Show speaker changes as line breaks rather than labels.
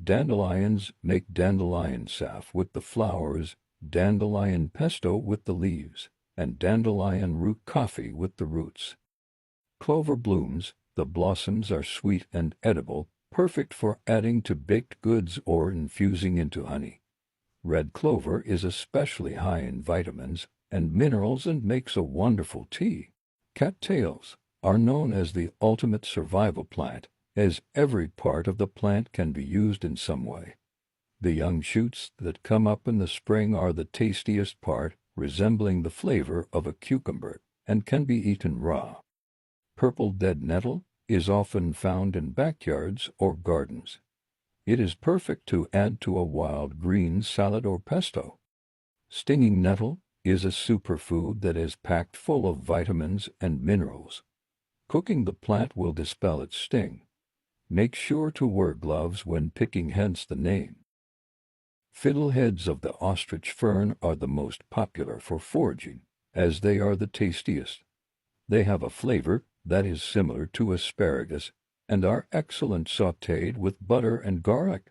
Dandelions: make dandelion saff with the flowers, dandelion pesto with the leaves, and dandelion root coffee with the roots. Clover blooms: the blossoms are sweet and edible, perfect for adding to baked goods or infusing into honey. Red clover is especially high in vitamins and minerals and makes a wonderful tea. Cattails are known as the ultimate survival plant, as every part of the plant can be used in some way. The young shoots that come up in the spring are the tastiest part, resembling the flavor of a cucumber, and can be eaten raw. Purple dead nettle is often found in backyards or gardens. It is perfect to add to a wild green salad or pesto. Stinging nettle is a superfood that is packed full of vitamins and minerals. Cooking the plant will dispel its sting. Make sure to wear gloves when picking, hence the name. Fiddleheads of the ostrich fern are the most popular for foraging, as they are the tastiest. They have a flavor that is similar to asparagus and are excellent sautéed with butter and garlic.